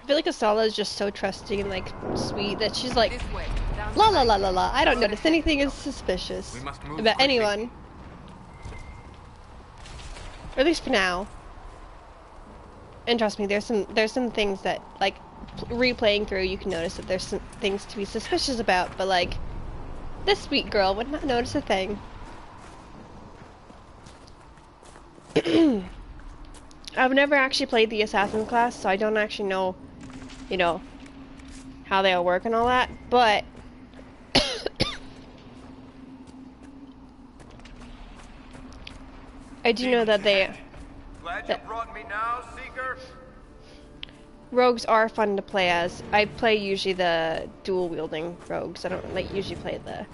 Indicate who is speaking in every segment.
Speaker 1: I feel like Asala is just so trusting and like sweet that she's like,
Speaker 2: This way. Down
Speaker 1: la
Speaker 2: the
Speaker 1: la la
Speaker 2: line.
Speaker 1: la la. I don't
Speaker 2: Road
Speaker 1: notice
Speaker 2: ahead.
Speaker 1: anything is suspicious
Speaker 3: We must move
Speaker 1: about
Speaker 3: quickly.
Speaker 1: anyone, or at least for now. And trust me, there's some things that like replaying through you can notice that there's some things to be suspicious about, but like this sweet girl would not notice a thing. I've never actually played the assassin class, so I don't actually know, you know, how they all work and all that, but I do know that
Speaker 4: Glad you brought me now, Seeker.
Speaker 1: rogues are fun to play as. I play usually the dual wielding rogues. I don't like usually play the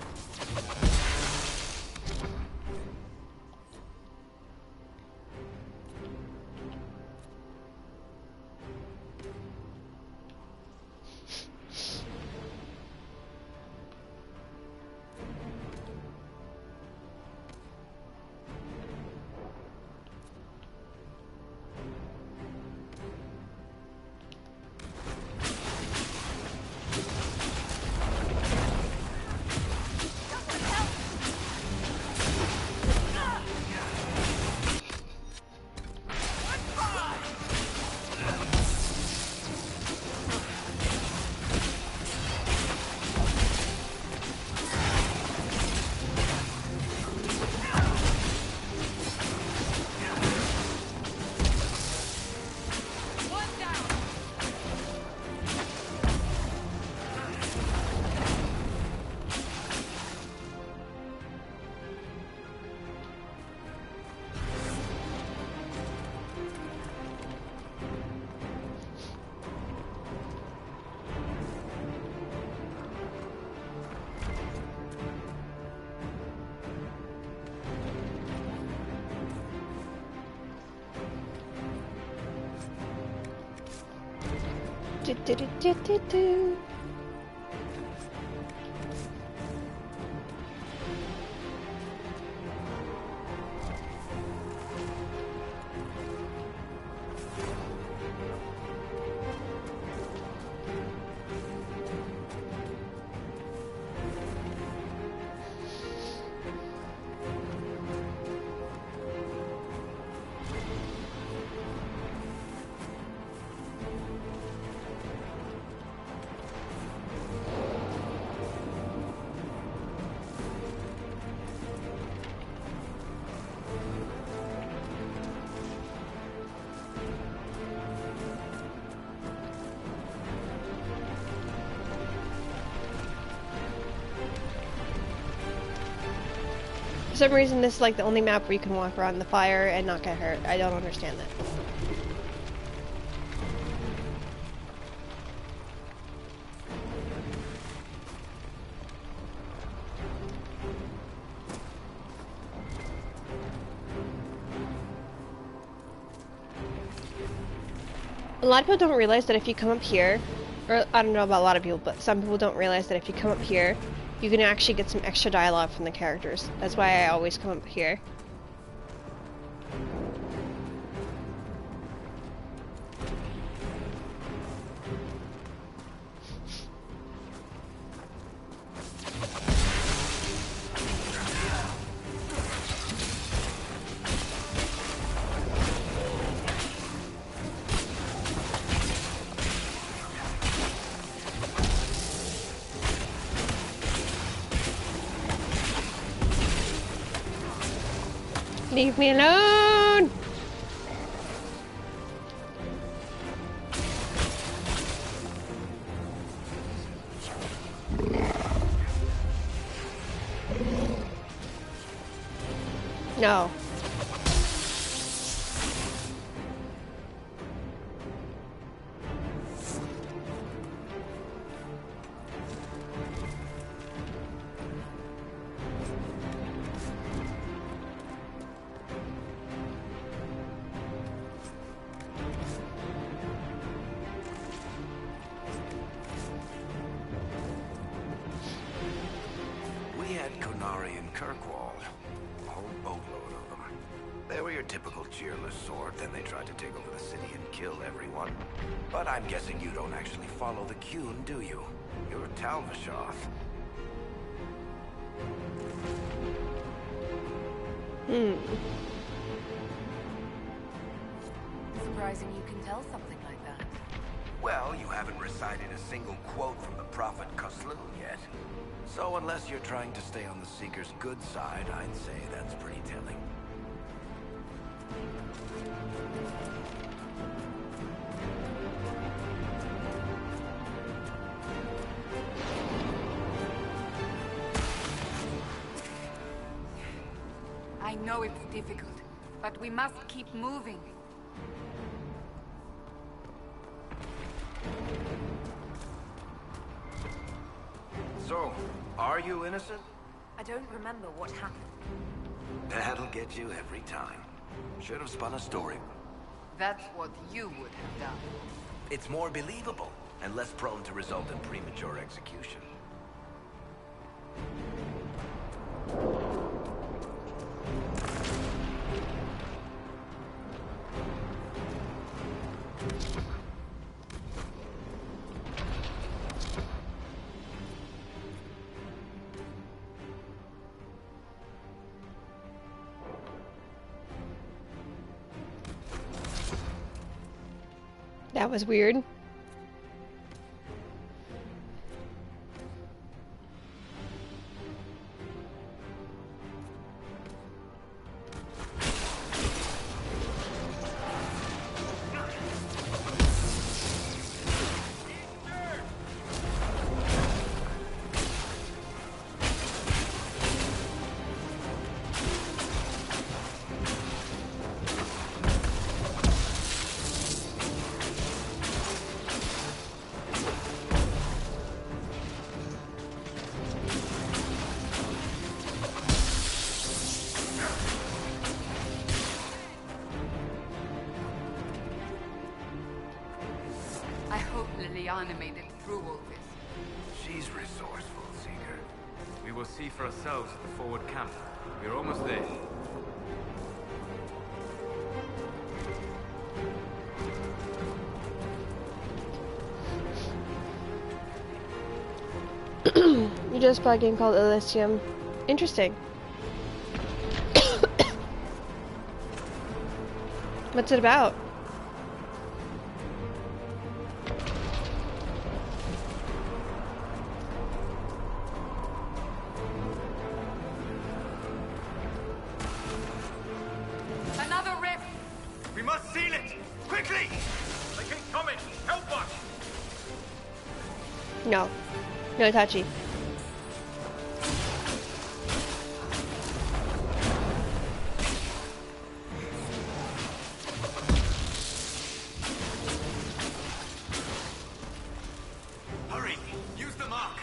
Speaker 1: do. For some reason, this is like the only map where you can walk around the fire and not get hurt. I don't understand that. A lot of people don't realize that if you come up here, or I don't know about a lot of people, but some people don't realize that if you come up here, you can actually get some extra dialogue from the characters. That's why I always come up here. Leave me alone! No.
Speaker 2: typical cheerless sort, then they tried to take over the city and kill everyone. But I'm guessing you don't actually follow the Qun, do you? You're Talvashoth.
Speaker 3: Surprising you can tell something like that.
Speaker 2: Well, you haven't recited a single quote from the Prophet Kuslu yet. So unless you're trying to stay on the Seeker's good side, I'd say that's pretty telling.
Speaker 3: I know it's difficult, but we must keep moving.
Speaker 2: So, are you innocent?
Speaker 3: I don't remember what happened.
Speaker 2: That'll get you every time. Should have spun a story.
Speaker 3: That's what you would have done.
Speaker 2: It's more believable, and less prone to result in premature execution.
Speaker 1: That was weird.
Speaker 3: Made it through all this.
Speaker 2: She's resourceful, Seeker.
Speaker 4: We will see for ourselves at the forward camp. We're almost there.
Speaker 1: You just bought a game called Elysium. Interesting. What's it about? No touchy.
Speaker 2: Hurry! Use the mark!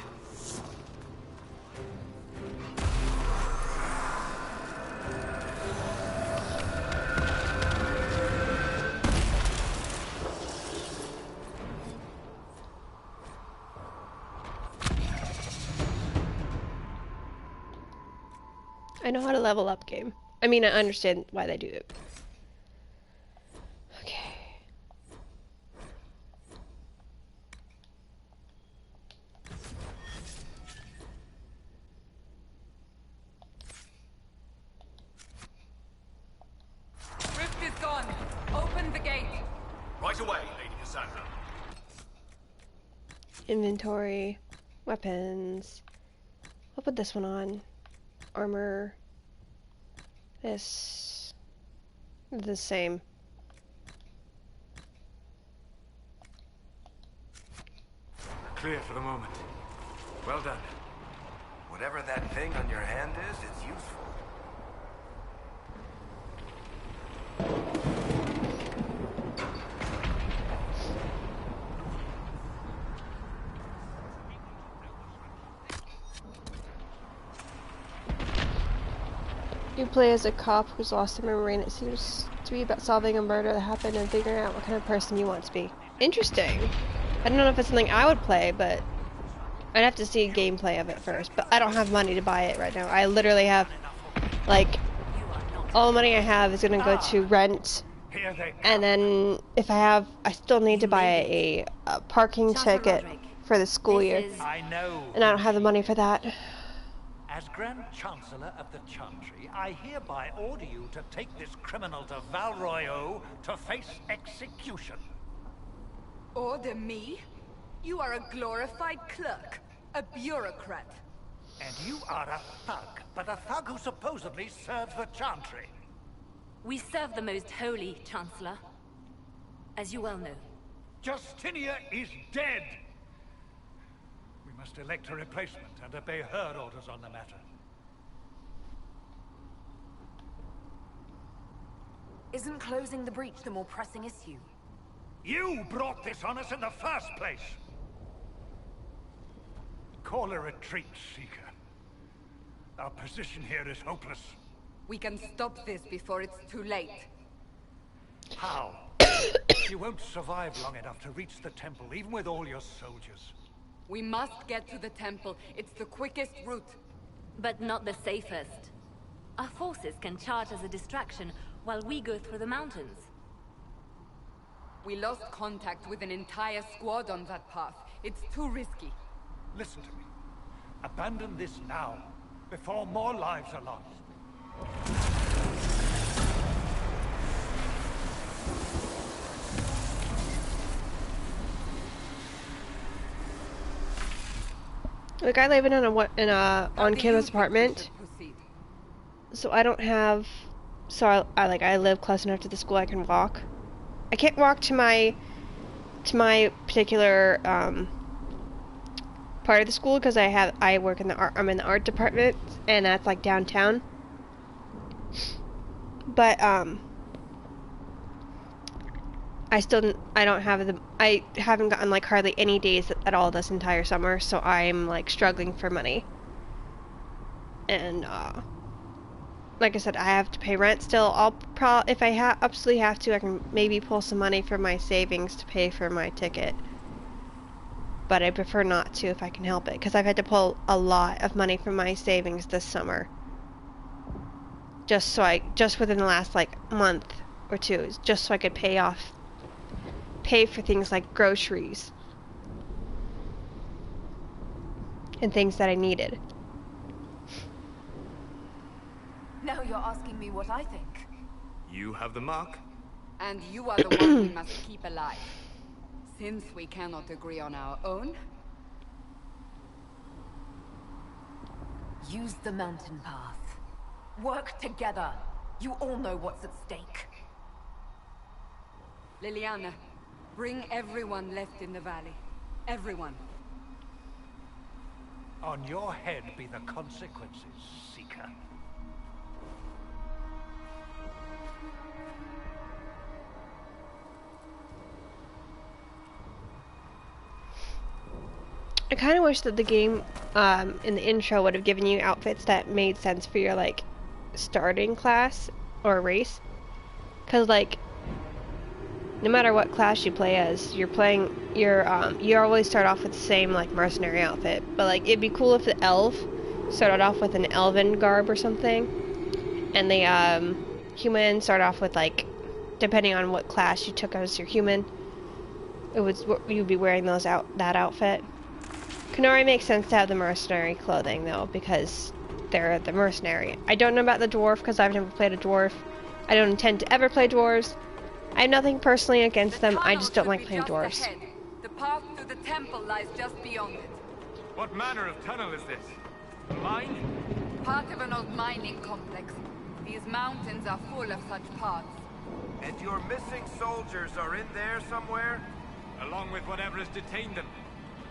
Speaker 1: I know how to level up game. I mean, I understand why they do it. Okay.
Speaker 3: Rift is gone. Open the gate.
Speaker 4: Right away, Lady Cassandra.
Speaker 1: Inventory. Weapons. I'll put this one on. Armor. This. The same.
Speaker 4: Clear for the moment. Well done.
Speaker 2: Whatever that thing on your hand is, it's useful.
Speaker 1: You play as a cop who's lost a memory, and it seems to be about solving a murder that happened and figuring out what kind of person you want to be. Interesting. I don't know if it's something I would play, but I'd have to see gameplay of it first. But I don't have money to buy it right now. I literally have, like, all the money I have is gonna go to rent,
Speaker 5: Here they come.
Speaker 1: and then if I still need to buy a parking ticket for the school year,
Speaker 5: I know.
Speaker 1: and I don't have the money for that.
Speaker 5: As Grand Chancellor of the Chantry, I hereby order you to take this criminal to Valroyo to face execution.
Speaker 3: Order me? You are a glorified clerk, a bureaucrat.
Speaker 5: And you are a thug, but a thug who supposedly serves the Chantry.
Speaker 6: We serve the most holy, Chancellor. As you well know.
Speaker 5: Justinia is dead! We must elect a replacement and obey her orders on the matter.
Speaker 7: Isn't closing the breach the more pressing issue?
Speaker 5: You brought this on us in the first place! Call a retreat, Seeker. Our position here is hopeless.
Speaker 3: We can stop this before it's too late.
Speaker 5: How? You won't survive long enough to reach the temple, even with all your soldiers.
Speaker 3: We must get to the temple. It's the quickest route.
Speaker 6: But not the safest. Our forces can charge as a distraction while we go through the mountains.
Speaker 3: We lost contact with an entire squad on that path. It's too risky.
Speaker 5: Listen to me. Abandon this now, before more lives are lost.
Speaker 1: Like, I live in a on-campus apartment, so I don't have. So I live close enough to the school I can walk. I can't walk to my particular part of the school because I work in the art. I'm in the art department, and that's like downtown. But I haven't gotten like hardly any days at all this entire summer, so I'm like struggling for money. And like I said, I have to pay rent still. If I absolutely have to, I can maybe pull some money from my savings to pay for my ticket. But I prefer not to if I can help it, because I've had to pull a lot of money from my savings this summer. Just within the last like month or two, just so I could pay for things like groceries and things that I needed.
Speaker 7: Now you're asking me what I think.
Speaker 4: You have the mark?
Speaker 3: And you are the one we must keep alive. Since we cannot agree on our own,
Speaker 7: Use the mountain path. Work together. You all know what's at stake.
Speaker 3: Liliana, bring everyone left in the valley. Everyone.
Speaker 5: On your head be the consequences, Seeker.
Speaker 1: I kind of wish that the game, in the intro, would have given you outfits that made sense for your, like, starting class or race. Because, like, no matter what class you play as, you always start off with the same, like, mercenary outfit. But, like, it'd be cool if the elf started off with an elven garb or something. And the, human started off with, like, depending on what class you took as your human, you'd be wearing that outfit. Canary makes sense to have the mercenary clothing, though, because they're the mercenary. I don't know about the dwarf, because I've never played a dwarf. I don't intend to ever play dwarves. I have nothing personally against them, I just don't like playing dwarves.
Speaker 3: Ahead. The path to the temple lies just beyond it.
Speaker 4: What manner of tunnel is this? A mine?
Speaker 3: Part of an old mining complex. These mountains are full of such paths.
Speaker 2: And your missing soldiers are in there somewhere?
Speaker 4: Along with whatever has detained them.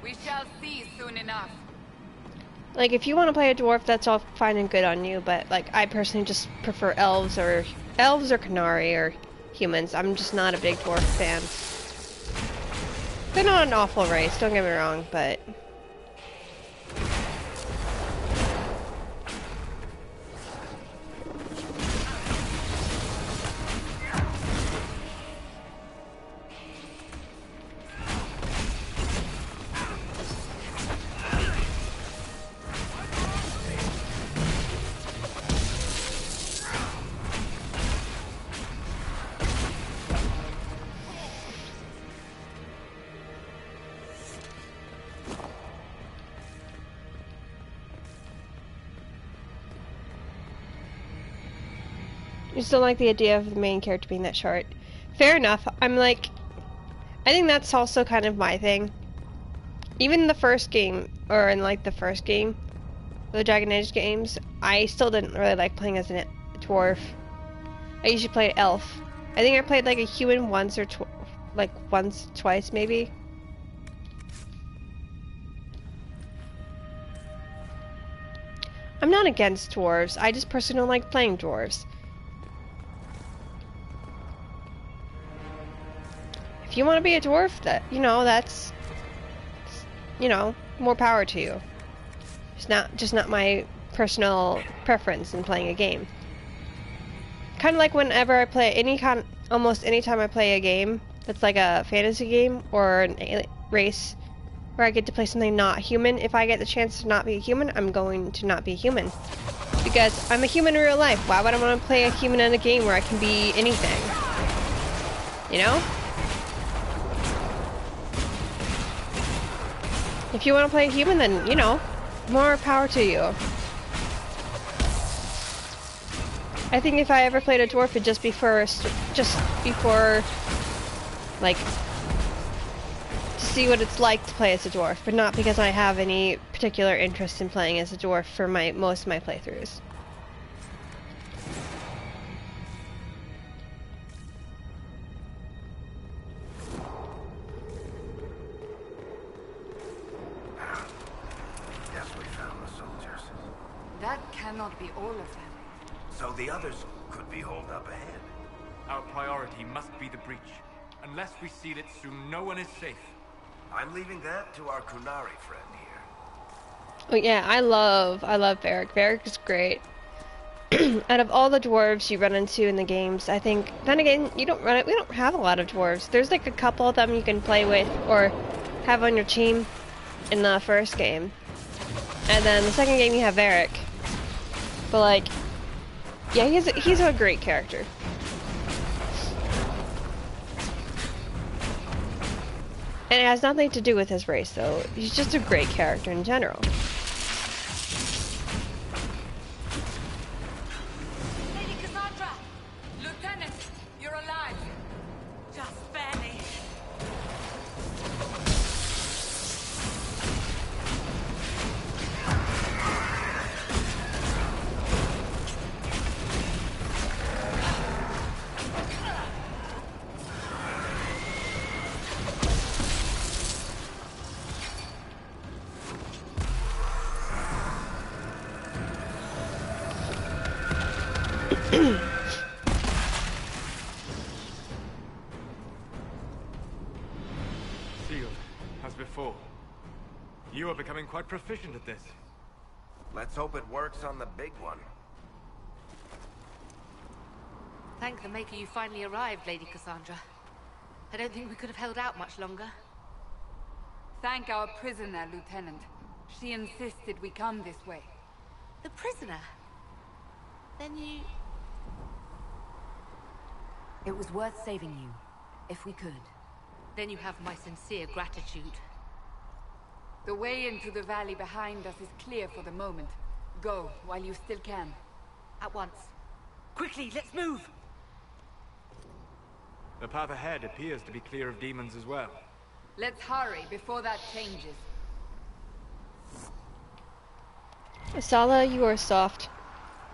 Speaker 3: We shall see soon enough.
Speaker 1: Like, if you want to play a dwarf, that's all fine and good on you, but, like, I personally just prefer elves or Canary or humans. I'm just not a big dwarf fan. They're not an awful race, don't get me wrong, but... You still like the idea of the main character being that short. Fair enough. I'm like, I think that's also kind of my thing. Even in the first game, or in like the first game, the Dragon Age games, I still didn't really like playing as a dwarf. I usually played elf. I think I played like a human once or twice maybe. I'm not against dwarves. I just personally don't like playing dwarves. If you want to be a dwarf, that that's more power to you. It's just not my personal preference in playing a game. Kind of like whenever I play almost any time I play a game that's like a fantasy game or an race where I get to play something not human. If I get the chance to not be a human, I'm going to not be a human. Because I'm a human in real life. Why would I want to play a human in a game where I can be anything? You know? If you want to play a human, then, more power to you. I think if I ever played a dwarf, it'd just be before, like, to see what it's like to play as a dwarf, but not because I have any particular interest in playing as a dwarf for most of my playthroughs.
Speaker 2: Guess we found the soldiers.
Speaker 3: That cannot be all of them.
Speaker 2: So the others could be holed up ahead.
Speaker 4: Our priority must be the breach. Unless we seal it soon, no one is safe.
Speaker 2: I'm leaving that to our Kunari friend here.
Speaker 1: Oh yeah, I love Varric. Varric is great. Out of all the dwarves you run into in the games, I think, then again, we don't have a lot of dwarves. There's like a couple of them you can play with or have on your team in the first game. And then the second game you have Varric. But like, yeah, he's a great character. And it has nothing to do with his race, though. He's just a great character in general.
Speaker 3: Lady Cassandra! Lieutenant, you're alive! Just barely.
Speaker 4: Sealed, as before. You are becoming quite proficient at this.
Speaker 2: Let's hope it works on the big one.
Speaker 6: Thank the Maker you finally arrived, Lady Cassandra. I don't think we could have held out much longer.
Speaker 3: Thank our prisoner, Lieutenant. She insisted we come this way.
Speaker 6: The prisoner? Then you...
Speaker 7: It was worth saving you, if we could.
Speaker 6: Then you have my sincere gratitude.
Speaker 3: The way into the valley behind us is clear for the moment. Go, while you still can.
Speaker 6: At once. Quickly, let's move!
Speaker 4: The path ahead appears to be clear of demons as well.
Speaker 3: Let's hurry before that changes.
Speaker 1: Asala, you are soft.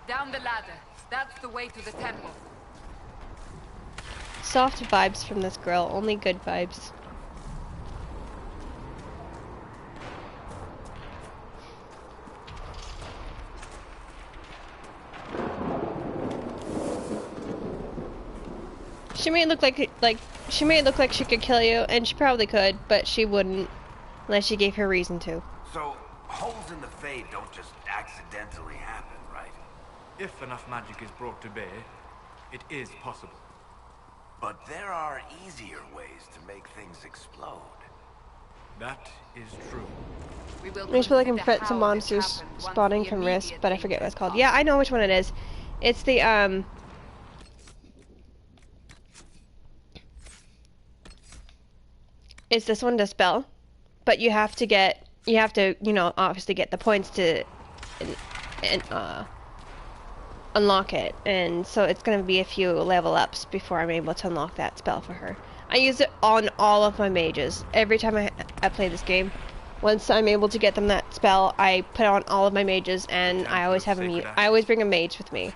Speaker 3: Down the ladder. That's the way to the temple.
Speaker 1: Soft vibes from this girl, only good vibes. She may look she may look like she could kill you, and she probably could, but she wouldn't unless you gave her reason to.
Speaker 2: So, holes in the Fade don't just accidentally happen, right?
Speaker 4: If enough magic is brought to bear, it is possible.
Speaker 2: But there are easier ways to make things explode.
Speaker 4: That is true.
Speaker 3: We will
Speaker 1: I just feel like I'm
Speaker 3: consider
Speaker 1: fret some
Speaker 3: how this
Speaker 1: monsters
Speaker 3: happened once
Speaker 1: spawning
Speaker 3: the
Speaker 1: from Rift,
Speaker 3: immediate
Speaker 1: but I forget what
Speaker 3: dangers
Speaker 1: it's called.
Speaker 3: pass.
Speaker 1: Yeah, I know which one it is. It's the it's this one, Dispel, but you have to, obviously get the points to, unlock it, and so it's gonna be a few level ups before I'm able to unlock that spell for her. I use it on all of my mages. Every time I play this game, once I'm able to get them that spell, I put it on all of my mages, and I always have I always bring a mage with me.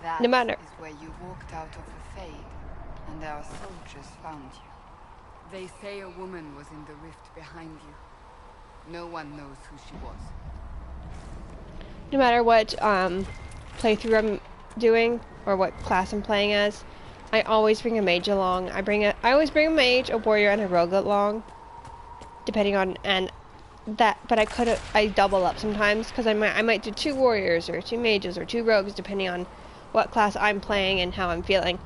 Speaker 3: That
Speaker 1: No matter.
Speaker 3: is where you walked out of the Fade, and our soldiers found you. They say a woman was in the rift behind you. No one knows who she was.
Speaker 1: No matter what playthrough I'm doing or what class I'm playing as, I always bring a mage along. I always bring a mage, a warrior, and a rogue along, depending on But I double up sometimes because I might do 2 warriors or 2 mages or 2 rogues depending on what class I'm playing and how I'm feeling.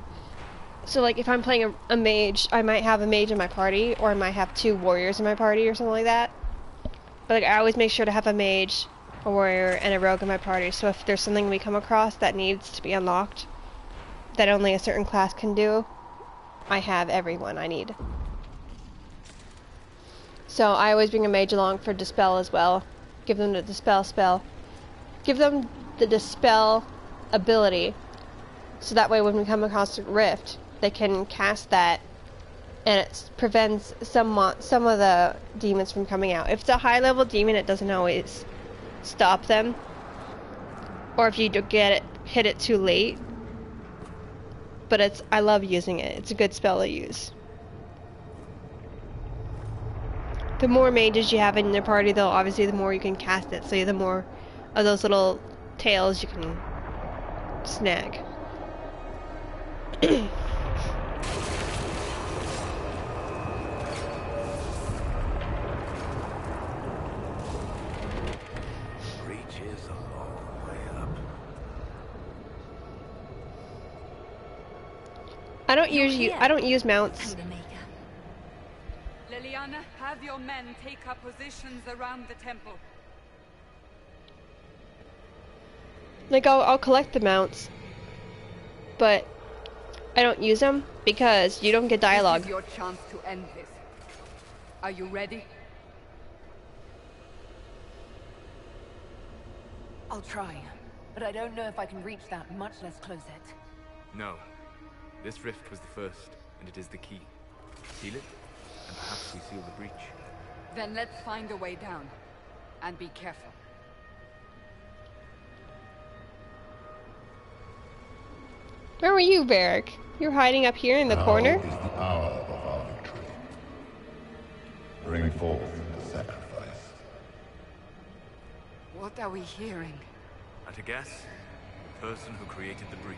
Speaker 1: So like if I'm playing a mage, I might have a mage in my party, or I might have 2 warriors in my party or something like that. But like I always make sure to have a mage, a warrior, and a rogue in my party, so if there's something we come across that needs to be unlocked that only a certain class can do, I have everyone I need. So I always bring a mage along for Dispel as well. Give them the Dispel spell. Give them the Dispel ability, so that way when we come across a rift, they can cast that, and it prevents some of the demons from coming out. If it's a high level demon, it doesn't always stop them, or if you do hit it too late. But I love using it. It's a good spell to use. The more mages you have in your party, though, obviously the more you can cast it, so the more of those little tails you can snag.
Speaker 2: Reach is a long way up.
Speaker 1: I don't use mounts.
Speaker 3: Liliana, have your men take up positions around the temple.
Speaker 1: Like I'll collect the mounts, but I don't use them because you don't get dialogue.
Speaker 3: This is your chance to end this. Are you ready?
Speaker 7: I'll try, but I don't know if I can reach that, much less close it.
Speaker 4: No. This rift was the first, and it is the key. Seal it, and perhaps we seal the breach.
Speaker 3: Then let's find a way down. And be careful.
Speaker 1: Where were you, Varric? You're hiding up here in the corner?
Speaker 8: Now is the hour of our victory. Bring forth the sacrifice.
Speaker 3: What are we hearing?
Speaker 4: At a guess, the person who created the breach.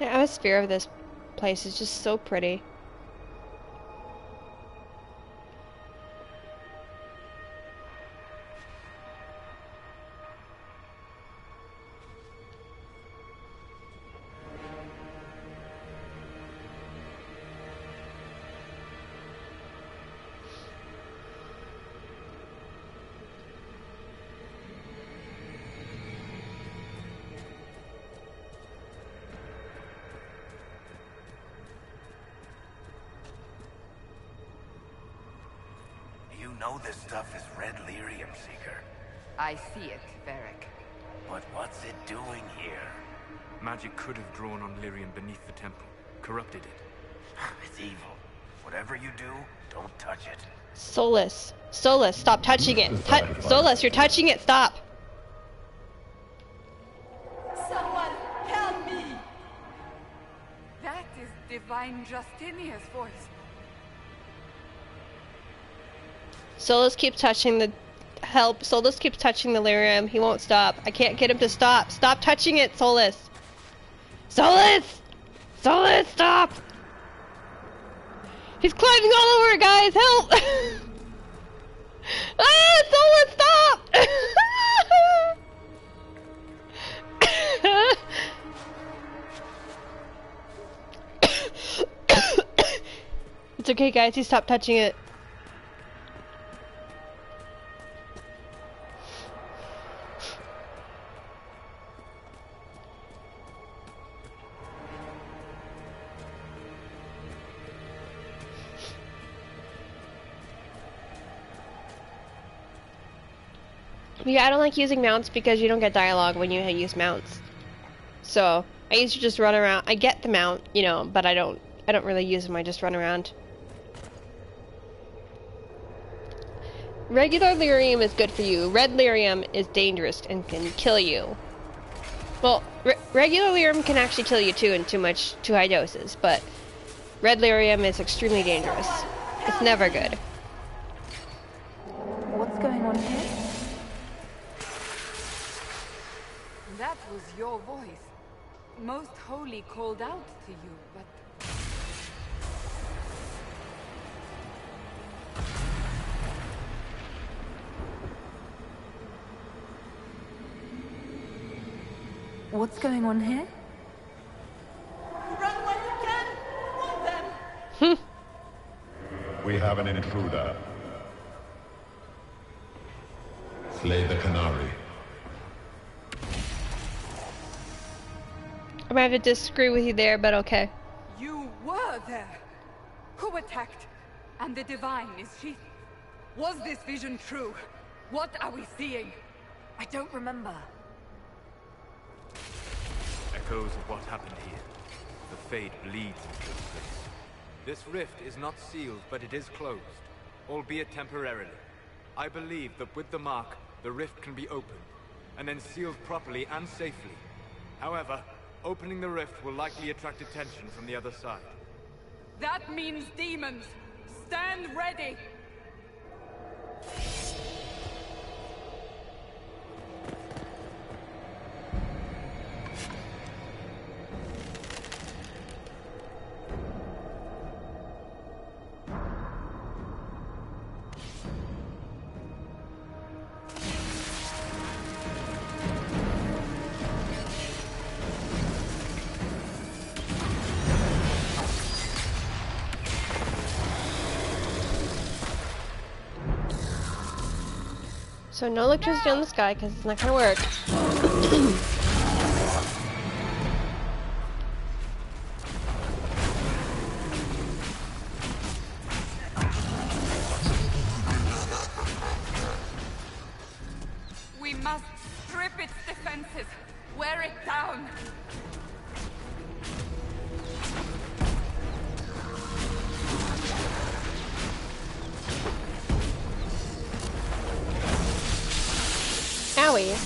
Speaker 1: The atmosphere of this place is just so pretty.
Speaker 2: You know this stuff is red lyrium, Seeker.
Speaker 3: I see it, Varric.
Speaker 2: But what's it doing here?
Speaker 4: Magic could have drawn on lyrium beneath the temple, corrupted it.
Speaker 2: It's evil. Whatever you do, don't touch it.
Speaker 1: Solus, stop touching it. Solus, you're touching it. Stop.
Speaker 3: Someone help me! That is Divine Justinia's voice.
Speaker 1: Solus keeps touching the Solus keeps touching the lyrium. He won't stop. I can't get him to stop. Stop touching it, Solus. Solus, stop. He's climbing all over it, guys. Help! Ah, Solus, stop! It's okay, guys. He stopped touching it. Yeah, I don't like using mounts because you don't get dialogue when you use mounts. So I used to just run around. I get the mount, you know, but I don't really use them. I just run around. Regular lyrium is good for you. Red lyrium is dangerous and can kill you. Well, regular lyrium can actually kill you too in too high doses, but red lyrium is extremely dangerous. It's never good.
Speaker 7: What's going on here?
Speaker 3: That was your voice. Most Holy called out to you, but...
Speaker 7: What's going on here?
Speaker 9: Run when you can! Want them!
Speaker 8: We have an intruder. Slay the Canary.
Speaker 1: I might have to disagree with you there, but okay.
Speaker 3: You were there! Who attacked? And the Divine, is she... Was this vision true? What are we seeing?
Speaker 7: I don't remember.
Speaker 4: Echoes of what happened here. The fade bleeds into this place. This rift is not sealed, but it is closed, albeit temporarily. I believe that with the mark, the rift can be opened, and then sealed properly and safely. However, opening the rift will likely attract attention from the other side.
Speaker 3: That means demons! Stand ready!
Speaker 1: So no electricity on the sky because it's not gonna work.
Speaker 3: We must strip its defenses, wear it down.
Speaker 1: Owie.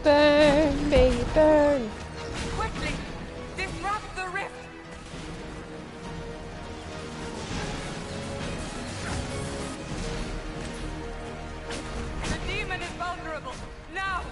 Speaker 1: Burn, baby, burn.
Speaker 3: Quickly! Disrupt the rift! The demon is vulnerable! Now!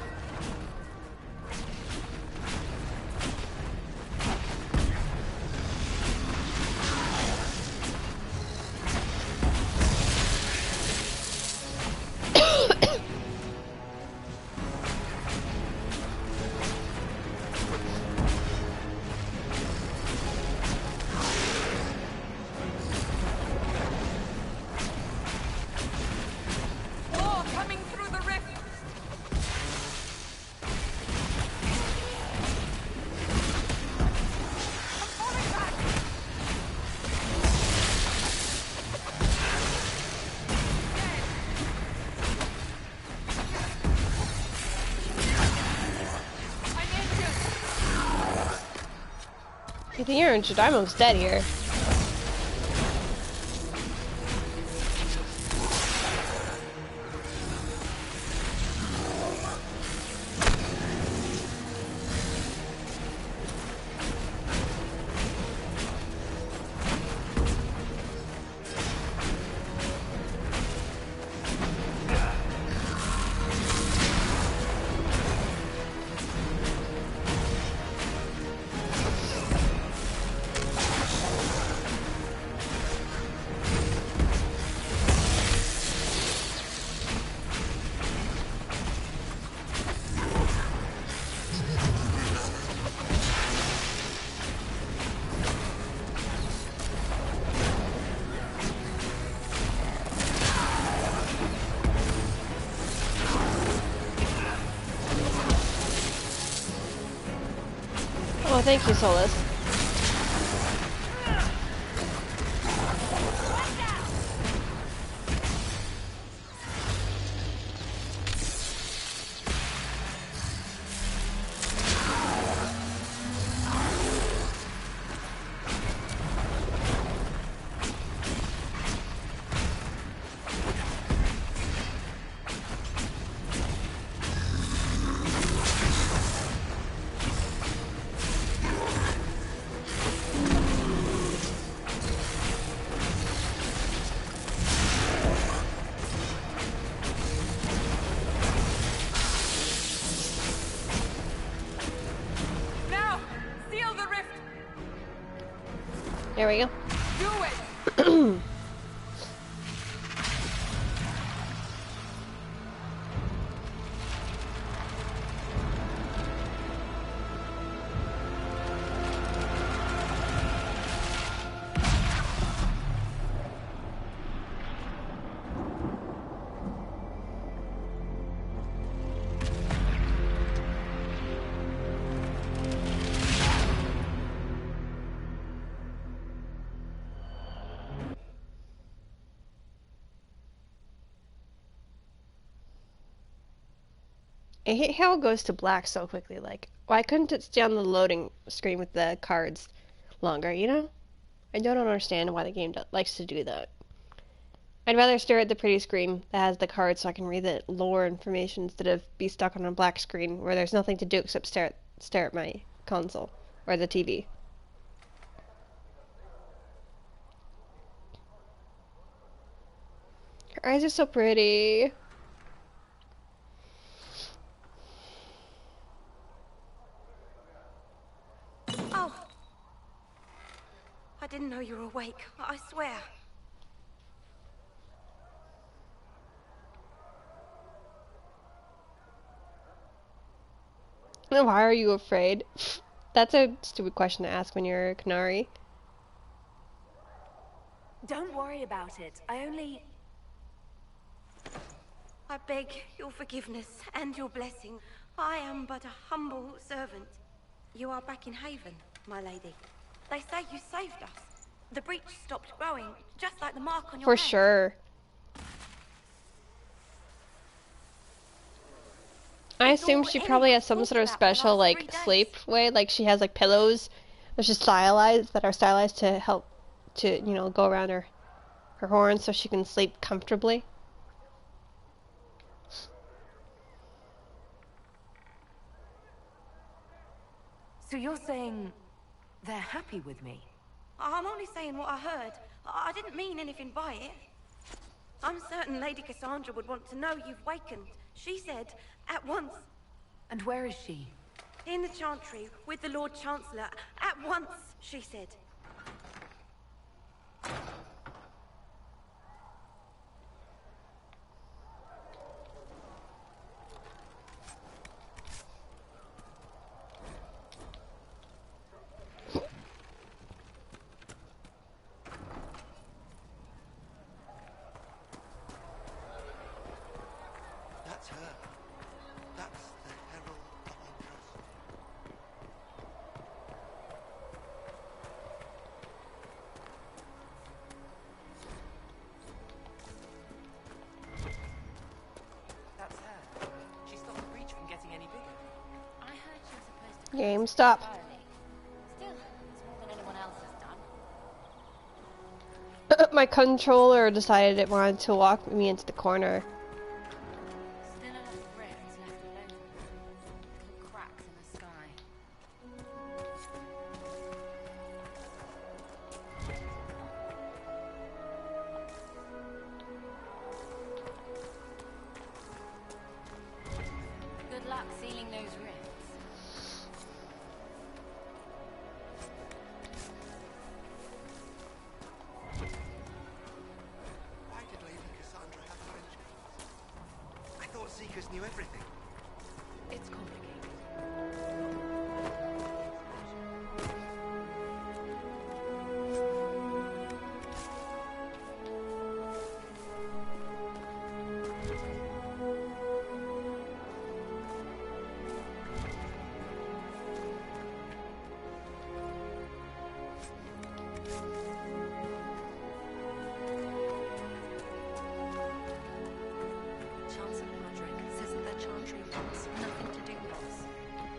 Speaker 3: More coming through the rift! I'm falling back! I'm injured!
Speaker 1: You think you're injured? I'm almost dead here. Oh, thank you, Solus. There we go.
Speaker 3: Do it!
Speaker 1: I hate how it goes to black so quickly. Like, why couldn't it stay on the loading screen with the cards longer, you know? I don't understand why the game likes to do that. I'd rather stare at the pretty screen that has the cards so I can read the lore information instead of be stuck on a black screen where there's nothing to do except stare at my console or the TV. Her eyes are so pretty.
Speaker 10: Oh! I didn't know you were awake, I swear.
Speaker 1: Why are you afraid? That's a stupid question to ask when you're a Canary.
Speaker 6: Don't worry about it. I
Speaker 10: beg your forgiveness and your blessing. I am but a humble servant. You are back in Haven, my lady. They say you saved us. The breach stopped growing, just like the mark on your
Speaker 1: For
Speaker 10: hand.
Speaker 1: sure. I assume she probably has some sort of special, like, sleep way. Like, she has, like, pillows that are stylized to help to, you know, go around her horn so she can sleep comfortably.
Speaker 7: So you're saying they're happy with me?
Speaker 10: I'm only saying what I heard. I didn't mean anything by it. I'm certain Lady Cassandra would want to know you've wakened. She said, at once.
Speaker 7: And where is she?
Speaker 10: In the Chantry, with the Lord Chancellor. At once, she said.
Speaker 2: That's her. That's the Herald of Outcast.
Speaker 11: That's her. She stopped the breach from getting any bigger.
Speaker 6: heard she was supposed to...
Speaker 1: Game stop.
Speaker 6: Still, it's more than anyone else has done.
Speaker 1: My controller decided it wanted to walk me into the corner.
Speaker 6: Still enough rifts left alone. Little cracks in the sky. Good luck sealing those rifts.
Speaker 2: Why did Lady Cassandra have French girls? I thought Seekers knew everything.
Speaker 7: It's complicated.
Speaker 6: Chancellor Roderick says that the Chantry wants nothing to do with us.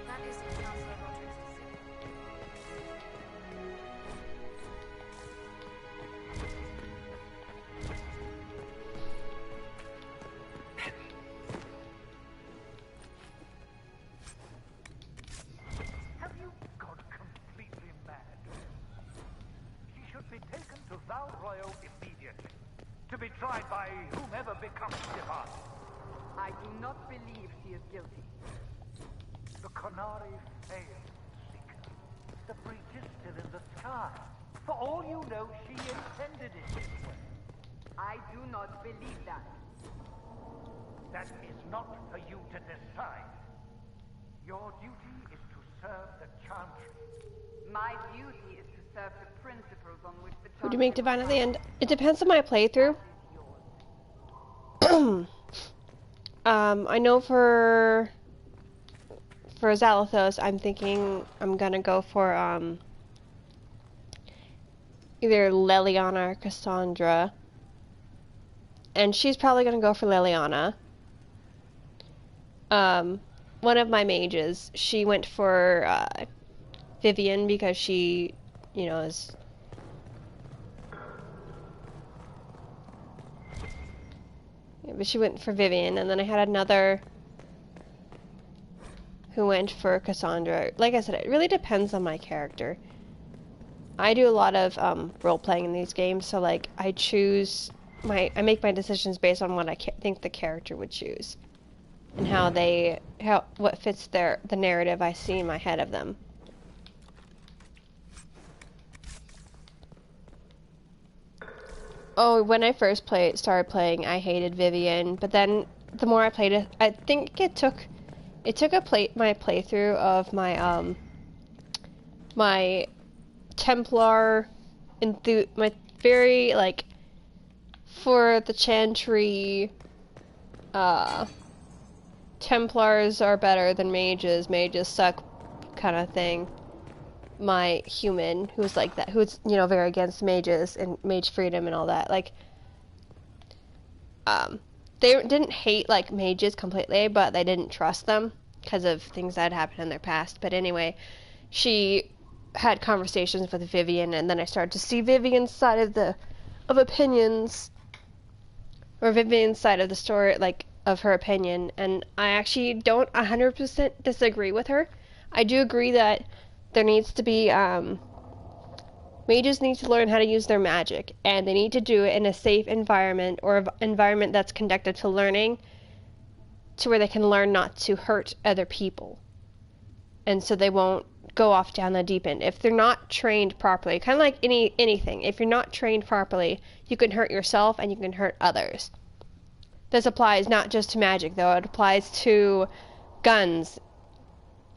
Speaker 6: That is Chancellor Roderick's decision.
Speaker 5: Have you gone completely mad? She should be taken to Val Royo immediately, to be tried by whomever becomes departed.
Speaker 3: I do not believe she is guilty.
Speaker 5: The Canary failed, Seeker. The breach is still in the sky. For all you know, she intended it this way.
Speaker 3: I do not believe that.
Speaker 5: That is not for you to decide. Your duty is to serve the Chantry.
Speaker 3: My duty is to serve the principles on which the
Speaker 1: Who do you make
Speaker 3: Chantry
Speaker 1: divine at
Speaker 3: was
Speaker 1: the end? It depends on my playthrough. I know for Zalathos, I'm thinking I'm gonna go for either Leliana or Cassandra, and she's probably gonna go for Leliana. One of my mages, she went for Vivian because she, you know, is. Yeah, but she went for Vivian, and then I had another who went for Cassandra. Like I said, it really depends on my character. I do a lot of role-playing in these games, so like I make my decisions based on what I think the character would choose, and what fits the narrative I see in my head of them. Oh, when I first started playing, I hated Vivian, but then the more I played it, I think it took my playthrough of my my Templar my very like for the Chantry Templars are better than mages, mages suck kind of thing. My human who's like that, who's, you know, very against mages and mage freedom and all that, like they didn't hate like mages completely, but they didn't trust them because of things that had happened in their past. But anyway, she had conversations with Vivian, and then I started to see Vivian's side of opinions, or Vivian's side of the story, like of her opinion, and I actually don't 100% disagree with her. I do agree that there needs to be mages need to learn how to use their magic, and they need to do it in a safe environment, or an environment that's conducive to learning, to where they can learn not to hurt other people, and so they won't go off down the deep end. If they're not trained properly, kind of like anything, if you're not trained properly, you can hurt yourself and you can hurt others. This applies not just to magic, though. It applies to guns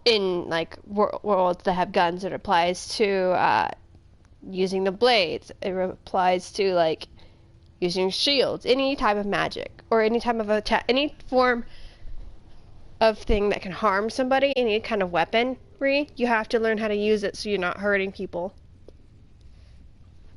Speaker 1: in like worlds that have guns. It applies to using the blades. It applies to like using shields, any type of magic, or any type of attack, any form of thing that can harm somebody, any kind of weaponry. You have to learn how to use it so you're not hurting people.